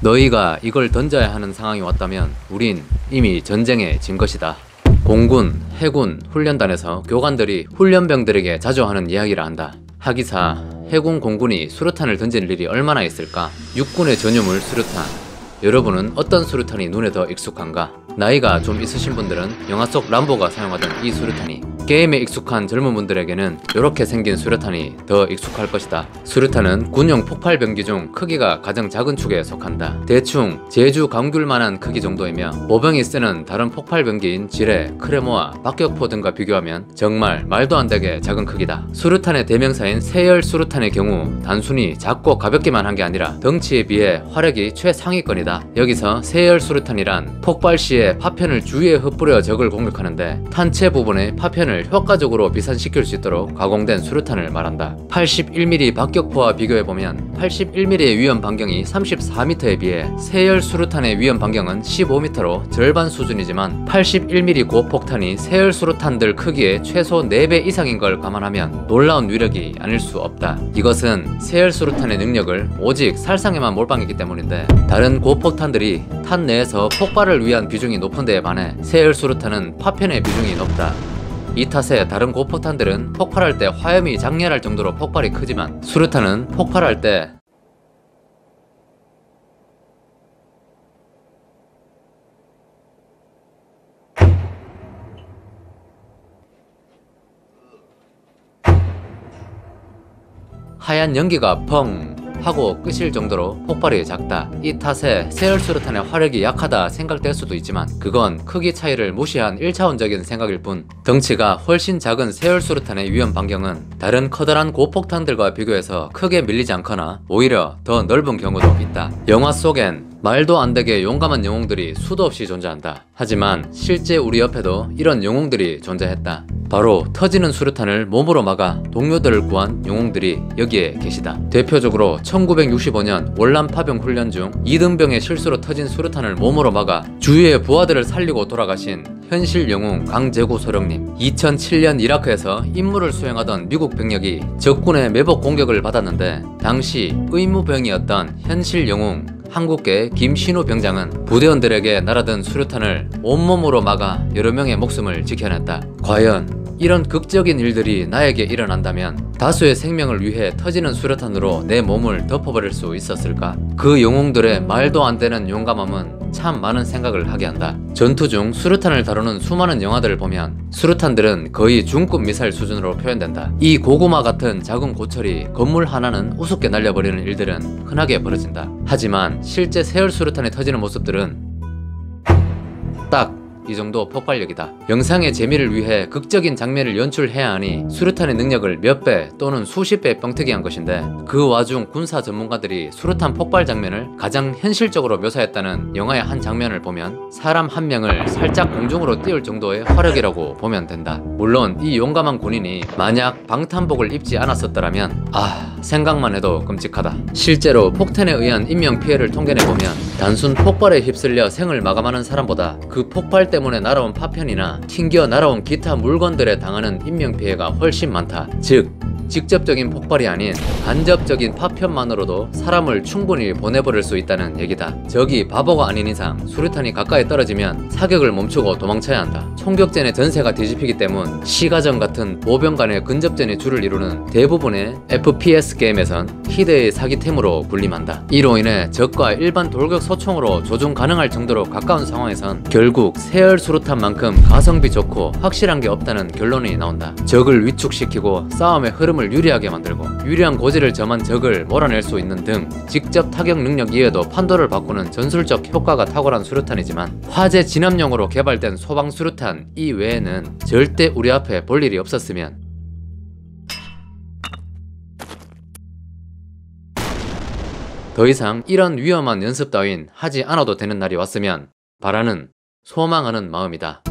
너희가 이걸 던져야 하는 상황이 왔다면 우린 이미 전쟁에 진 것이다. 공군, 해군, 훈련단에서 교관들이 훈련병들에게 자주 하는 이야기를 한다. 하기사, 해군 공군이 수류탄을 던지는 일이 얼마나 있을까? 육군의 전유물 수류탄. 여러분은 어떤 수류탄이 눈에 더 익숙한가? 나이가 좀 있으신 분들은 영화 속 람보가 사용하던 이 수류탄이, 게임에 익숙한 젊은 분들에게는 이렇게 생긴 수류탄이 더 익숙할 것이다. 수류탄은 군용 폭발병기 중 크기가 가장 작은 축에 속한다. 대충 제주 감귤만한 크기 정도이며 모병이 쓰는 다른 폭발병기인 지뢰, 크레모아, 박격포 등과 비교하면 정말 말도 안 되게 작은 크기다. 수류탄의 대명사인 세열 수류탄의 경우 단순히 작고 가볍기만 한 게 아니라 덩치에 비해 화력이 최상위권이다. 여기서 세열 수류탄이란 폭발 시에 파편을 주위에 흩뿌려 적을 공격하는데 탄체 부분의 파편을 효과적으로 비산시킬 수 있도록 가공된 수류탄을 말한다. 81mm 박격포와 비교해보면 81mm의 위험 반경이 34m에 비해 세열 수류탄의 위험 반경은 15m로 절반 수준이지만 81mm 고폭탄이 세열 수류탄들 크기의 최소 4배 이상인 걸 감안하면 놀라운 위력이 아닐 수 없다. 이것은 세열 수류탄의 능력을 오직 살상에만 몰빵했기 때문인데, 다른 고폭탄들이 탄 내에서 폭발을 위한 비중이 높은 데에 반해 세열 수류탄은 파편의 비중이 높다. 이 탓에 다른 고폭탄들은 폭발할 때 화염이 장렬할 정도로 폭발이 크지만 수류탄은 폭발할 때 하얀 연기가 펑 하고 끝일 정도로 폭발이 작다. 이 탓에 세열 수류탄의 화력이 약하다 생각될 수도 있지만 그건 크기 차이를 무시한 1차원적인 생각일 뿐, 덩치가 훨씬 작은 세열 수류탄의 위험 반경은 다른 커다란 고폭탄들과 비교해서 크게 밀리지 않거나 오히려 더 넓은 경우도 있다. 영화 속엔 말도 안 되게 용감한 영웅들이 수도 없이 존재한다. 하지만 실제 우리 옆에도 이런 영웅들이 존재했다. 바로 터지는 수류탄을 몸으로 막아 동료들을 구한 영웅들이 여기에 계시다. 대표적으로 1965년 월남 파병 훈련 중 이등병의 실수로 터진 수류탄을 몸으로 막아 주위의 부하들을 살리고 돌아가신 현실 영웅 강재구 소령님. 2007년 이라크에서 임무를 수행하던 미국 병력이 적군의 매복 공격을 받았는데 당시 의무병이었던 현실 영웅 한국계 김신우 병장은 부대원들에게 날아든 수류탄을 온몸으로 막아 여러 명의 목숨을 지켜냈다. 과연 이런 극적인 일들이 나에게 일어난다면 다수의 생명을 위해 터지는 수류탄으로 내 몸을 덮어버릴 수 있었을까? 그 영웅들의 말도 안 되는 용감함은 참 많은 생각을 하게 한다. 전투 중 수류탄을 다루는 수많은 영화들을 보면 수류탄들은 거의 중급 미사일 수준으로 표현된다. 이 고구마 같은 작은 고철이 건물 하나는 우습게 날려버리는 일들은 흔하게 벌어진다. 하지만 실제 세열 수류탄이 터지는 모습들은 딱 이 정도 폭발력이다. 영상의 재미를 위해 극적인 장면을 연출해야 하니 수류탄의 능력을 몇 배 또는 수십 배 뻥튀기한 것인데, 그 와중 군사 전문가들이 수류탄 폭발 장면을 가장 현실적으로 묘사했다는 영화의 한 장면을 보면 사람 한 명을 살짝 공중으로 띄울 정도의 화력이라고 보면 된다. 물론 이 용감한 군인이 만약 방탄복을 입지 않았었더라면 생각만 해도 끔찍하다. 실제로 폭탄에 의한 인명피해를 통계내보면 단순 폭발에 휩쓸려 생을 마감하는 사람보다 그 폭발 때문에 날아온 파편이나 튕겨 날아온 기타 물건들에 당하는 인명피해가 훨씬 많다. 즉 직접적인 폭발이 아닌 간접적인 파편만으로도 사람을 충분히 보내버릴 수 있다는 얘기다. 적이 바보가 아닌 이상 수류탄이 가까이 떨어지면 사격을 멈추고 도망쳐야 한다. 총격전의 전세가 뒤집히기 때문 시가전 같은 보병 간의 근접전의 주를 이루는 대부분의 FPS 게임에선 희대의 사기템으로 군림한다. 이로 인해 적과 일반 돌격 소총으로 조준 가능할 정도로 가까운 상황에선 결국 세열 수류탄만큼 가성비 좋고 확실한 게 없다는 결론이 나온다. 적을 위축시키고 싸움의 흐름을 유리하게 만들고 유리한 고지를 점한 적을 몰아낼 수 있는 등 직접 타격 능력 이외에도 판도를 바꾸는 전술적 효과가 탁월한 수류탄이지만 화재 진압용으로 개발된 소방 수류탄 이외에는 절대 우리 앞에 볼 일이 없었으면 더 이상 이런 위험한 연습 따윈 하지 않아도 되는 날이 왔으면 바라는 소망하는 마음이다.